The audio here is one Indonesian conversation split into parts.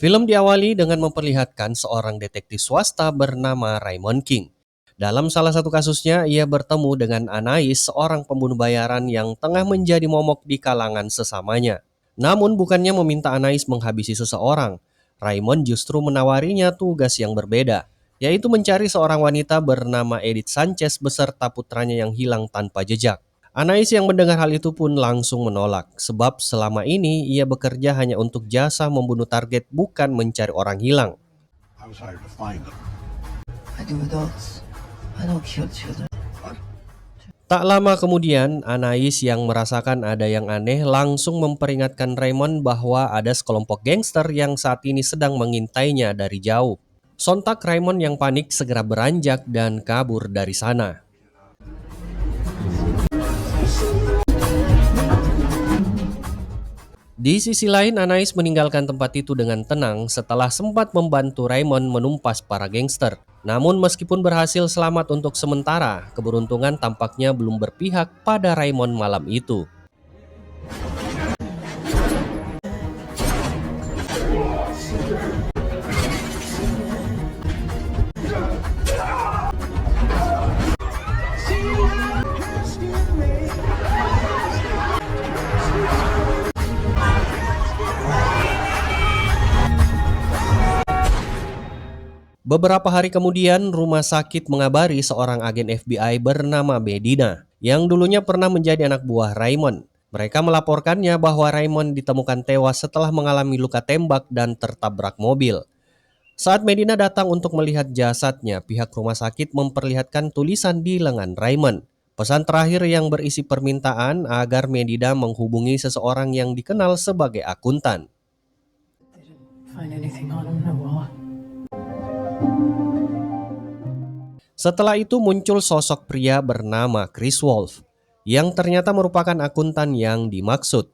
Film diawali dengan memperlihatkan seorang detektif swasta bernama Raymond King. Dalam salah satu kasusnya, ia bertemu dengan Anais, seorang pembunuh bayaran yang tengah menjadi momok di kalangan sesamanya. Namun bukannya meminta Anais menghabisi seseorang, Raymond justru menawarinya tugas yang berbeda, yaitu mencari seorang wanita bernama Edith Sanchez beserta putranya yang hilang tanpa jejak. Anais yang mendengar hal itu pun langsung menolak, sebab selama ini ia bekerja hanya untuk jasa membunuh target, bukan mencari orang hilang. I was hired to find them. I do adults. I don't kill children. Tak lama kemudian, Anais yang merasakan ada yang aneh langsung memperingatkan Raymond bahwa ada sekelompok gangster yang saat ini sedang mengintainya dari jauh. Sontak Raymond yang panik segera beranjak dan kabur dari sana. Di sisi lain, Anais meninggalkan tempat itu dengan tenang setelah sempat membantu Raymond menumpas para gangster. Namun meskipun berhasil selamat untuk sementara, keberuntungan tampaknya belum berpihak pada Raymond malam itu. Beberapa hari kemudian, rumah sakit mengabari seorang agen FBI bernama Medina, yang dulunya pernah menjadi anak buah Raymond. Mereka melaporkannya bahwa Raymond ditemukan tewas setelah mengalami luka tembak dan tertabrak mobil. Saat Medina datang untuk melihat jasadnya, pihak rumah sakit memperlihatkan tulisan di lengan Raymond. Pesan terakhir yang berisi permintaan agar Medina menghubungi seseorang yang dikenal sebagai akuntan. Find anything on him? No, will I? Setelah itu muncul sosok pria bernama Chris Wolf, yang ternyata merupakan akuntan yang dimaksud.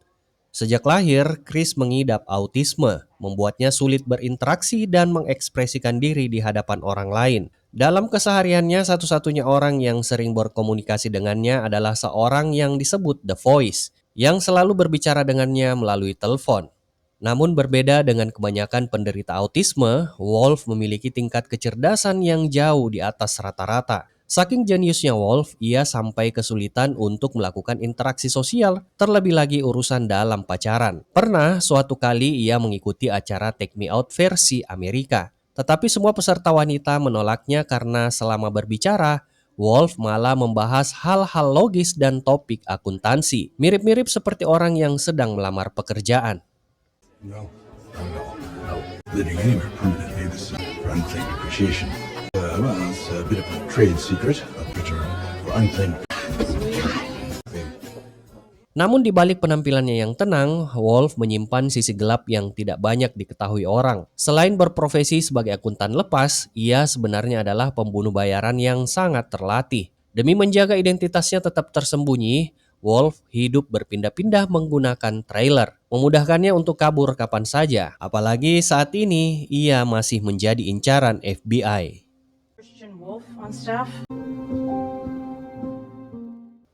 Sejak lahir, Chris mengidap autisme, membuatnya sulit berinteraksi dan mengekspresikan diri di hadapan orang lain. Dalam kesehariannya, satu-satunya orang yang sering berkomunikasi dengannya adalah seorang yang disebut The Voice, yang selalu berbicara dengannya melalui telepon. Namun berbeda dengan kebanyakan penderita autisme, Wolf memiliki tingkat kecerdasan yang jauh di atas rata-rata. Saking jeniusnya Wolf, ia sampai kesulitan untuk melakukan interaksi sosial, terlebih lagi urusan dalam pacaran. Pernah suatu kali ia mengikuti acara Take Me Out versi Amerika. Tetapi semua peserta wanita menolaknya karena selama berbicara, Wolf malah membahas hal-hal logis dan topik akuntansi. Mirip-mirip seperti orang yang sedang melamar pekerjaan. No, no. Living anywhere permanently, this is for unclaimed appreciation. Well, it's a bit of a trade secret, a picture for unclaimed. Namun di balik penampilannya yang tenang, Wolf menyimpan sisi gelap yang tidak banyak diketahui orang. Selain berprofesi sebagai akuntan lepas, ia sebenarnya adalah pembunuh bayaran yang sangat terlatih. Demi menjaga identitasnya tetap tersembunyi, Wolf hidup berpindah-pindah menggunakan trailer, memudahkannya untuk kabur kapan saja. Apalagi saat ini ia masih menjadi incaran FBI. Christian Wolf on staff.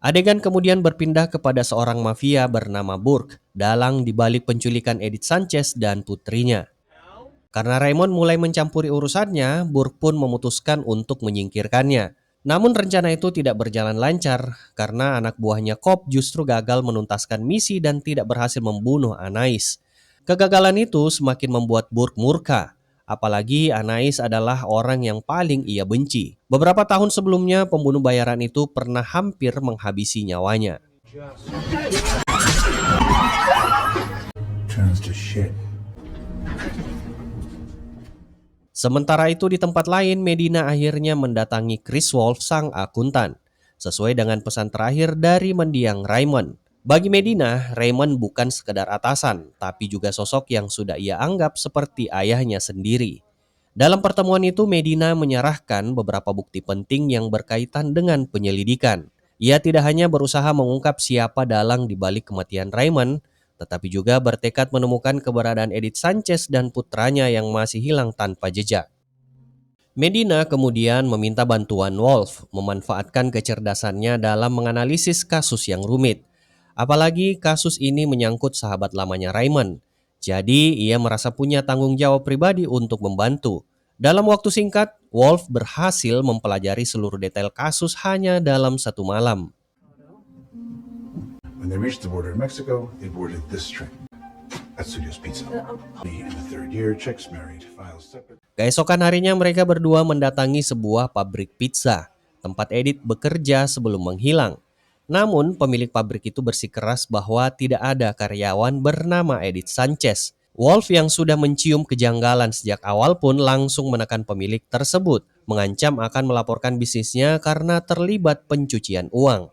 Adegan kemudian berpindah kepada seorang mafia bernama Burke, dalang dibalik penculikan Edith Sanchez dan putrinya. Karena Raymond mulai mencampuri urusannya, Burke pun memutuskan untuk menyingkirkannya. Namun rencana itu tidak berjalan lancar karena anak buahnya Cobb justru gagal menuntaskan misi dan tidak berhasil membunuh Anais. Kegagalan itu semakin membuat Burke murka. Apalagi Anais adalah orang yang paling ia benci. Beberapa tahun sebelumnya, pembunuh bayaran itu pernah hampir menghabisi nyawanya. Turns to shit. Sementara itu di tempat lain, Medina akhirnya mendatangi Chris Wolf, sang akuntan, sesuai dengan pesan terakhir dari mendiang Raymond. Bagi Medina, Raymond bukan sekedar atasan, tapi juga sosok yang sudah ia anggap seperti ayahnya sendiri. Dalam pertemuan itu, Medina menyerahkan beberapa bukti penting yang berkaitan dengan penyelidikan. Ia tidak hanya berusaha mengungkap siapa dalang di balik kematian Raymond, tetapi juga bertekad menemukan keberadaan Edith Sanchez dan putranya yang masih hilang tanpa jejak. Medina kemudian meminta bantuan Wolf memanfaatkan kecerdasannya dalam menganalisis kasus yang rumit. Apalagi kasus ini menyangkut sahabat lamanya Raymond. Jadi ia merasa punya tanggung jawab pribadi untuk membantu. Dalam waktu singkat, Wolf berhasil mempelajari seluruh detail kasus hanya dalam satu malam. When they reached the border of Mexico, they boarded this train. At Studios Pizza. In the third year, chicks married, files separate. Keesokan harinya mereka berdua mendatangi sebuah pabrik pizza, tempat Edith bekerja sebelum menghilang. Namun pemilik pabrik itu bersikeras bahwa tidak ada karyawan bernama Edith Sanchez. Wolf yang sudah mencium kejanggalan sejak awal pun langsung menekan pemilik tersebut, mengancam akan melaporkan bisnisnya karena terlibat pencucian uang.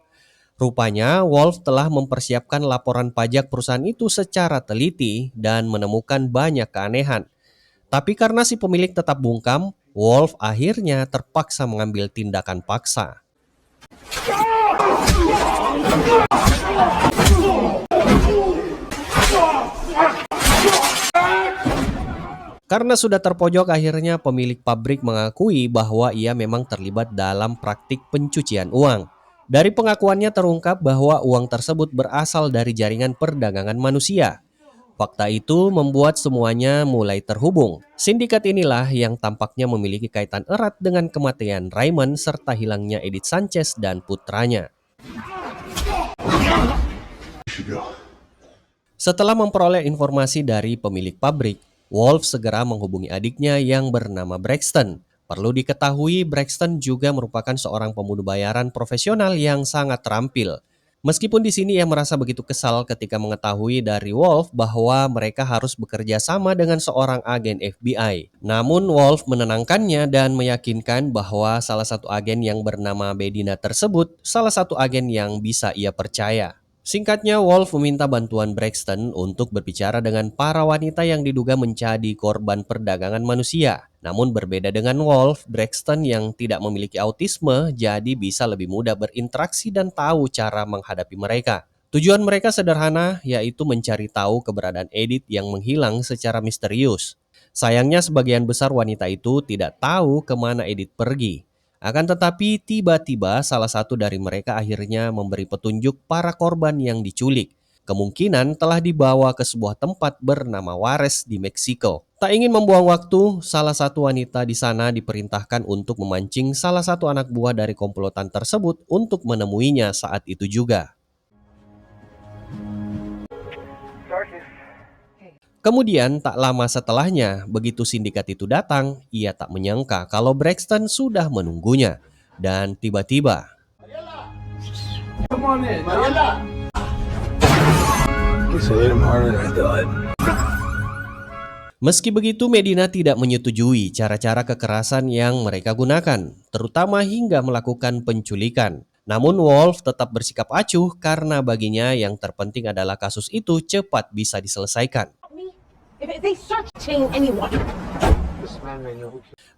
Rupanya, Wolf telah mempersiapkan laporan pajak perusahaan itu secara teliti dan menemukan banyak keanehan. Tapi karena si pemilik tetap bungkam, Wolf akhirnya terpaksa mengambil tindakan paksa. Karena sudah terpojok, akhirnya pemilik pabrik mengakui bahwa ia memang terlibat dalam praktik pencucian uang. Dari pengakuannya terungkap bahwa uang tersebut berasal dari jaringan perdagangan manusia. Fakta itu membuat semuanya mulai terhubung. Sindikat inilah yang tampaknya memiliki kaitan erat dengan kematian Raymond serta hilangnya Edith Sanchez dan putranya. Setelah memperoleh informasi dari pemilik pabrik, Wolf segera menghubungi adiknya yang bernama Braxton. Perlu diketahui, Braxton juga merupakan seorang pembunuh bayaran profesional yang sangat terampil. Meskipun di sini ia merasa begitu kesal ketika mengetahui dari Wolf bahwa mereka harus bekerja sama dengan seorang agen FBI. Namun Wolf menenangkannya dan meyakinkan bahwa salah satu agen yang bernama Medina tersebut salah satu agen yang bisa ia percaya. Singkatnya, Wolf meminta bantuan Braxton untuk berbicara dengan para wanita yang diduga menjadi korban perdagangan manusia. Namun berbeda dengan Wolf, Braxton yang tidak memiliki autisme jadi bisa lebih mudah berinteraksi dan tahu cara menghadapi mereka. Tujuan mereka sederhana, yaitu mencari tahu keberadaan Edith yang menghilang secara misterius. Sayangnya sebagian besar wanita itu tidak tahu kemana Edith pergi. Akan tetapi tiba-tiba salah satu dari mereka akhirnya memberi petunjuk para korban yang diculik. Kemungkinan telah dibawa ke sebuah tempat bernama Juarez di Meksiko. Tak ingin membuang waktu, salah satu wanita di sana diperintahkan untuk memancing salah satu anak buah dari komplotan tersebut untuk menemuinya saat itu juga. Kemudian tak lama setelahnya, begitu sindikat itu datang, ia tak menyangka kalau Braxton sudah menunggunya. Dan tiba-tiba, meski begitu Medina tidak menyetujui cara-cara kekerasan yang mereka gunakan, terutama hingga melakukan penculikan. Namun Wolf tetap bersikap acuh karena baginya yang terpenting adalah kasus itu cepat bisa diselesaikan.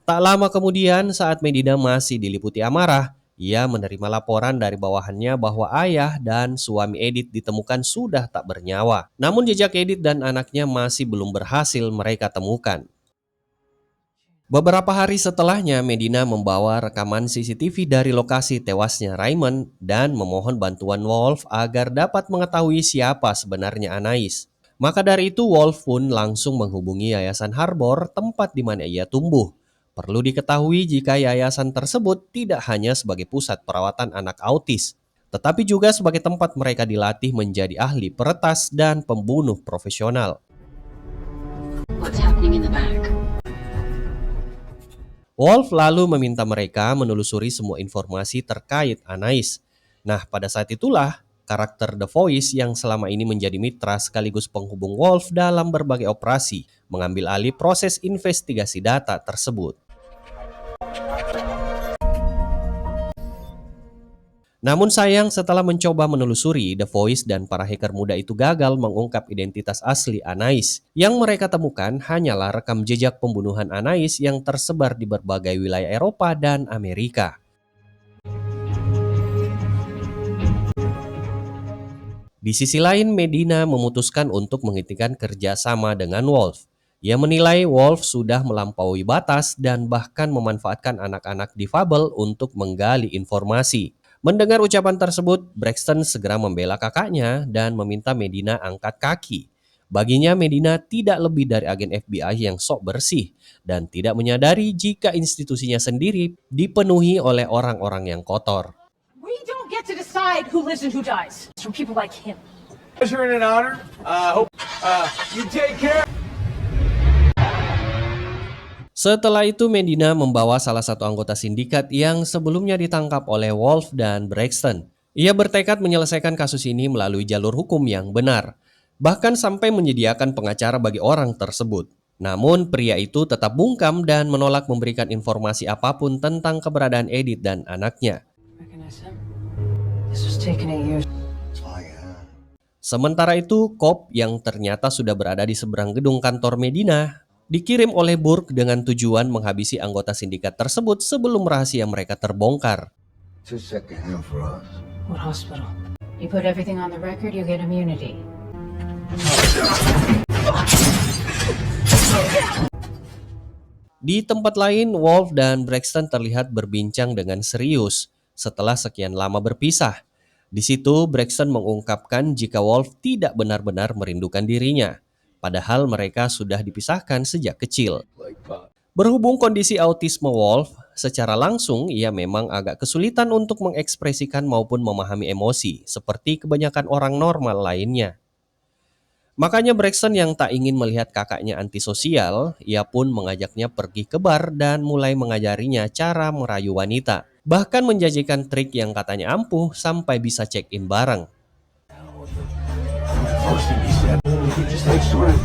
Tak lama kemudian, saat Medina masih diliputi amarah, ia menerima laporan dari bawahannya bahwa ayah dan suami Edith ditemukan sudah tak bernyawa. Namun jejak Edith dan anaknya masih belum berhasil mereka temukan. Beberapa hari setelahnya, Medina membawa rekaman CCTV dari lokasi tewasnya Raymond dan memohon bantuan Wolf agar dapat mengetahui siapa sebenarnya Anais. Maka dari itu Wolf pun langsung menghubungi Yayasan Harbor, tempat di mana ia tumbuh. Perlu diketahui jika yayasan tersebut tidak hanya sebagai pusat perawatan anak autis, tetapi juga sebagai tempat mereka dilatih menjadi ahli peretas dan pembunuh profesional. Wolf lalu meminta mereka menelusuri semua informasi terkait Anais. Nah, pada saat itulah karakter The Voice yang selama ini menjadi mitra sekaligus penghubung Wolf dalam berbagai operasi mengambil alih proses investigasi data tersebut. Namun sayang, setelah mencoba menelusuri, The Voice dan para hacker muda itu gagal mengungkap identitas asli Anais. Yang mereka temukan hanyalah rekam jejak pembunuhan Anais yang tersebar di berbagai wilayah Eropa dan Amerika. Di sisi lain, Medina memutuskan untuk menghentikan kerjasama dengan Wolf. Ia menilai Wolf sudah melampaui batas dan bahkan memanfaatkan anak-anak difabel untuk menggali informasi. Mendengar ucapan tersebut, Braxton segera membela kakaknya dan meminta Medina angkat kaki. Baginya Medina tidak lebih dari agen FBI yang sok bersih dan tidak menyadari jika institusinya sendiri dipenuhi oleh orang-orang yang kotor. We don't get to decide who lives and who dies. It's from people like him. Pleasure and an honor. Hope you take care. Setelah itu Medina membawa salah satu anggota sindikat yang sebelumnya ditangkap oleh Wolf dan Braxton. Ia bertekad menyelesaikan kasus ini melalui jalur hukum yang benar, bahkan sampai menyediakan pengacara bagi orang tersebut. Namun pria itu tetap bungkam dan menolak memberikan informasi apapun tentang keberadaan Edith dan anaknya. Recognize him? This was taken 8 years. Sementara itu, Cobb yang ternyata sudah berada di seberang gedung kantor Medina dikirim oleh Burke dengan tujuan menghabisi anggota sindikat tersebut sebelum rahasia mereka terbongkar. It's a second hand for us. What hospital? You put everything on the record, you get immunity. Di tempat lain, Wolf dan Braxton terlihat berbincang dengan serius setelah sekian lama berpisah. Di situ, Braxton mengungkapkan jika Wolf tidak benar-benar merindukan dirinya, padahal mereka sudah dipisahkan sejak kecil. Berhubung kondisi autisme Wolf, secara langsung ia memang agak kesulitan untuk mengekspresikan maupun memahami emosi, seperti kebanyakan orang normal lainnya. Makanya Braxton yang tak ingin melihat kakaknya antisosial, ia pun mengajaknya pergi ke bar dan mulai mengajarinya cara merayu wanita. Bahkan menjanjikan trik yang katanya ampuh sampai bisa check-in bareng. First thing he said, "You just like surrender."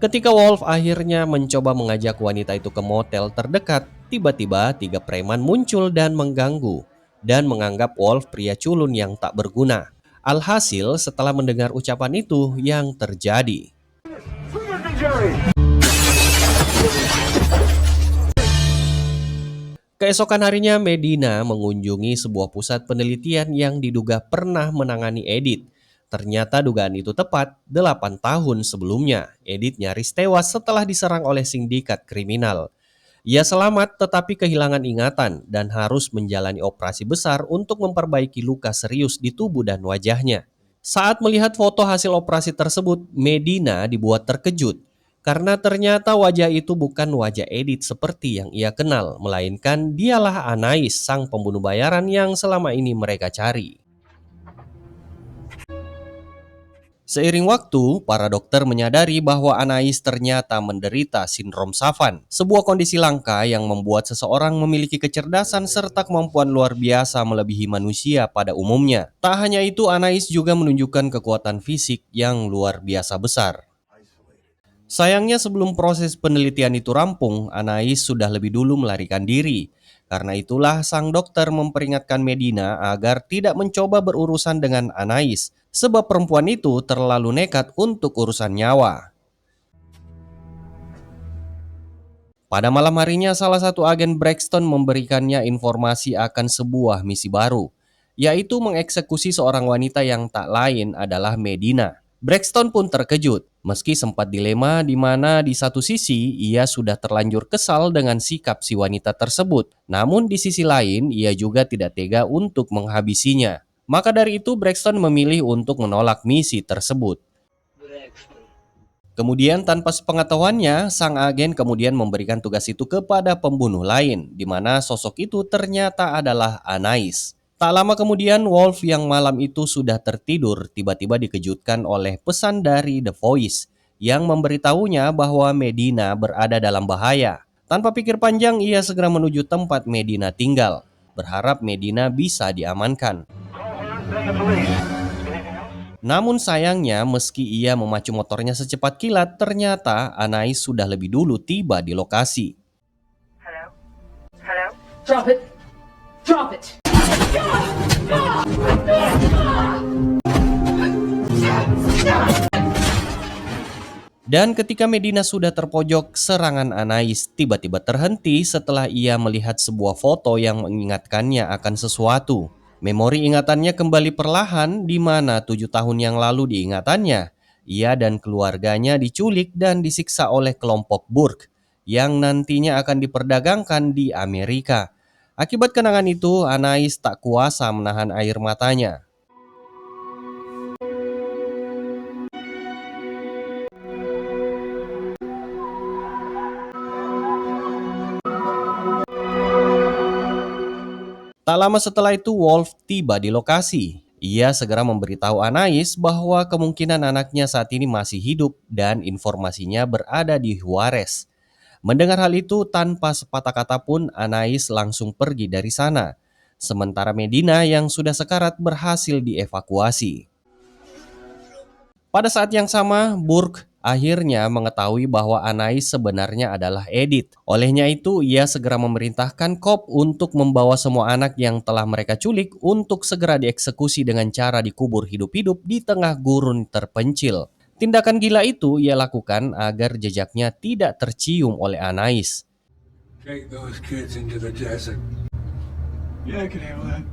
Ketika Wolf akhirnya mencoba mengajak wanita itu ke motel terdekat, tiba-tiba 3 preman muncul dan mengganggu dan menganggap Wolf pria culun yang tak berguna. Alhasil setelah mendengar ucapan itu yang terjadi. Keesokan harinya Medina mengunjungi sebuah pusat penelitian yang diduga pernah menangani Edith. Ternyata dugaan itu tepat, 8 tahun sebelumnya Edith nyaris tewas setelah diserang oleh sindikat kriminal. Ia selamat tetapi kehilangan ingatan dan harus menjalani operasi besar untuk memperbaiki luka serius di tubuh dan wajahnya. Saat melihat foto hasil operasi tersebut, Medina dibuat terkejut. Karena ternyata wajah itu bukan wajah Edith seperti yang ia kenal, melainkan dialah Anais, sang pembunuh bayaran yang selama ini mereka cari. Seiring waktu, para dokter menyadari bahwa Anais ternyata menderita sindrom Savant, sebuah kondisi langka yang membuat seseorang memiliki kecerdasan serta kemampuan luar biasa melebihi manusia pada umumnya. Tak hanya itu, Anais juga menunjukkan kekuatan fisik yang luar biasa besar. Sayangnya sebelum proses penelitian itu rampung, Anais sudah lebih dulu melarikan diri. Karena itulah sang dokter memperingatkan Medina agar tidak mencoba berurusan dengan Anais, sebab perempuan itu terlalu nekat untuk urusan nyawa. Pada malam harinya, salah satu agen Braxton memberikannya informasi akan sebuah misi baru, yaitu mengeksekusi seorang wanita yang tak lain adalah Medina. Braxton pun terkejut, meski sempat dilema di mana di satu sisi ia sudah terlanjur kesal dengan sikap si wanita tersebut. Namun di sisi lain ia juga tidak tega untuk menghabisinya. Maka dari itu Braxton memilih untuk menolak misi tersebut. Kemudian tanpa sepengetahuannya, sang agen kemudian memberikan tugas itu kepada pembunuh lain, di mana sosok itu ternyata adalah Anais. Tak lama kemudian, Wolf yang malam itu sudah tertidur tiba-tiba dikejutkan oleh pesan dari The Voice yang memberitahunya bahwa Medina berada dalam bahaya. Tanpa pikir panjang, ia segera menuju tempat Medina tinggal, berharap Medina bisa diamankan. Namun sayangnya, meski ia memacu motornya secepat kilat, ternyata Anais sudah lebih dulu tiba di lokasi. Hello? Hello? Drop it! Drop it! Dan ketika Medina sudah terpojok, serangan Anais tiba-tiba terhenti setelah ia melihat sebuah foto yang mengingatkannya akan sesuatu. Memori ingatannya kembali perlahan di mana 7 tahun yang lalu diingatannya, ia dan keluarganya diculik dan disiksa oleh kelompok Burke yang nantinya akan diperdagangkan di Amerika. Akibat kenangan itu, Anais tak kuasa menahan air matanya. Tak lama setelah itu Wolf tiba di lokasi. Ia segera memberitahu Anais bahwa kemungkinan anaknya saat ini masih hidup dan informasinya berada di Juarez. Mendengar hal itu, tanpa sepatah kata pun Anais langsung pergi dari sana. Sementara Medina yang sudah sekarat berhasil dievakuasi. Pada saat yang sama, Burke akhirnya mengetahui bahwa Anais sebenarnya adalah Edith. Olehnya itu, ia segera memerintahkan Cobb untuk membawa semua anak yang telah mereka culik untuk segera dieksekusi dengan cara dikubur hidup-hidup di tengah gurun terpencil. Tindakan gila itu ia lakukan agar jejaknya tidak tercium oleh Anais. Take those kids into the desert. Yeah, I can handle that.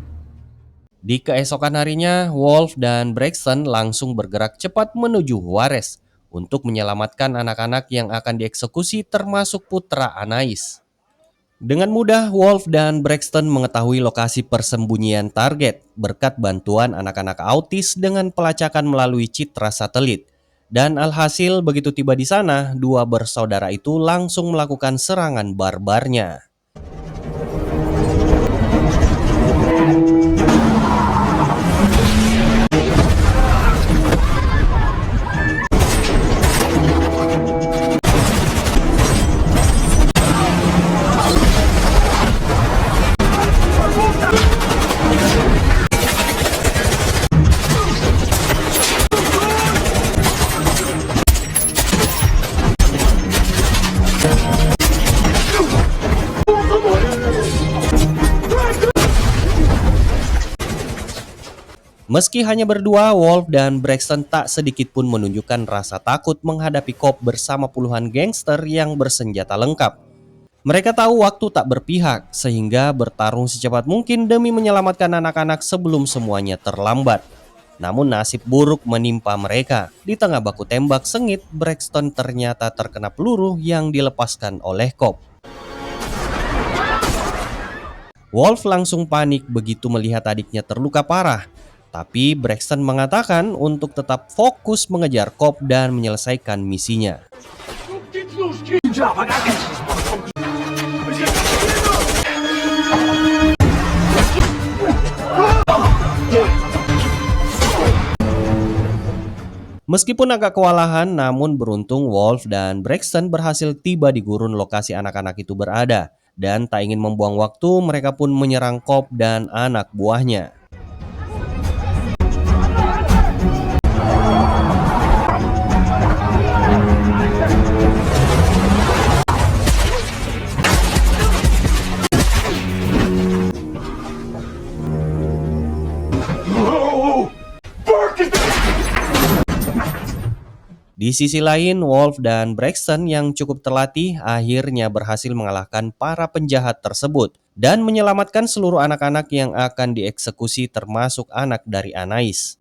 Di keesokan harinya, Wolf dan Braxton langsung bergerak cepat menuju Juarez untuk menyelamatkan anak-anak yang akan dieksekusi termasuk putra Anais. Dengan mudah, Wolf dan Braxton mengetahui lokasi persembunyian target berkat bantuan anak-anak autis dengan pelacakan melalui citra satelit. Dan alhasil begitu tiba di sana, dua bersaudara itu langsung melakukan serangan barbarnya. Meski hanya berdua, Wolf dan Braxton tak sedikit pun menunjukkan rasa takut menghadapi Cobb bersama puluhan gangster yang bersenjata lengkap. Mereka tahu waktu tak berpihak, sehingga bertarung secepat mungkin demi menyelamatkan anak-anak sebelum semuanya terlambat. Namun nasib buruk menimpa mereka. Di tengah baku tembak sengit, Braxton ternyata terkena peluru yang dilepaskan oleh Cobb. Wolf langsung panik begitu melihat adiknya terluka parah. Tapi Braxton mengatakan untuk tetap fokus mengejar Cobb dan menyelesaikan misinya. Meskipun agak kewalahan, namun beruntung Wolf dan Braxton berhasil tiba di gurun lokasi anak-anak itu berada. Dan tak ingin membuang waktu, mereka pun menyerang Cobb dan anak buahnya. Di sisi lain, Wolf dan Braxton yang cukup terlatih akhirnya berhasil mengalahkan para penjahat tersebut dan menyelamatkan seluruh anak-anak yang akan dieksekusi termasuk anak dari Anais.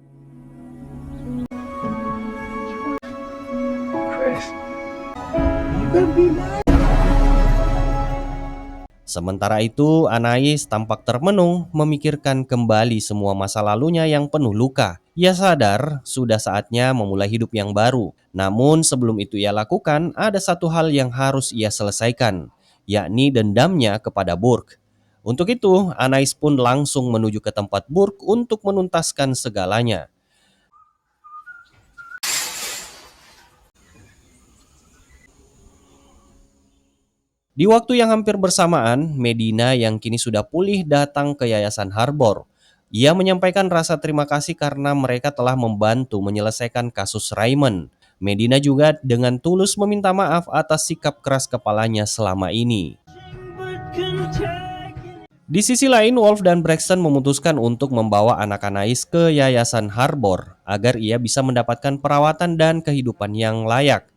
Sementara itu, Anais tampak termenung memikirkan kembali semua masa lalunya yang penuh luka. Ia sadar sudah saatnya memulai hidup yang baru. Namun sebelum itu ia lakukan, ada satu hal yang harus ia selesaikan, yakni dendamnya kepada Burke. Untuk itu, Anais pun langsung menuju ke tempat Burke untuk menuntaskan segalanya. Di waktu yang hampir bersamaan, Medina yang kini sudah pulih datang ke Yayasan Harbor. Ia menyampaikan rasa terima kasih karena mereka telah membantu menyelesaikan kasus Raymond. Medina juga dengan tulus meminta maaf atas sikap keras kepalanya selama ini. Di sisi lain, Wolf dan Braxton memutuskan untuk membawa anak Anais ke Yayasan Harbor agar ia bisa mendapatkan perawatan dan kehidupan yang layak.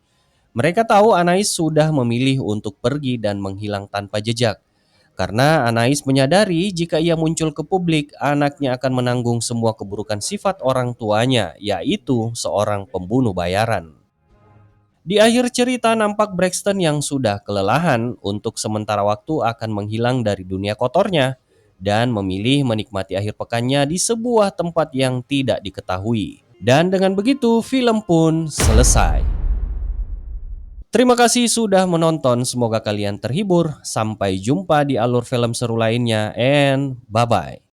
Mereka tahu Anais sudah memilih untuk pergi dan menghilang tanpa jejak. Karena Anais menyadari jika ia muncul ke publik, anaknya akan menanggung semua keburukan sifat orang tuanya, yaitu seorang pembunuh bayaran. Di akhir cerita nampak Braxton yang sudah kelelahan untuk sementara waktu akan menghilang dari dunia kotornya dan memilih menikmati akhir pekannya di sebuah tempat yang tidak diketahui. Dan dengan begitu film pun selesai. Terima kasih sudah menonton, semoga kalian terhibur. Sampai jumpa di alur film seru lainnya, and bye-bye.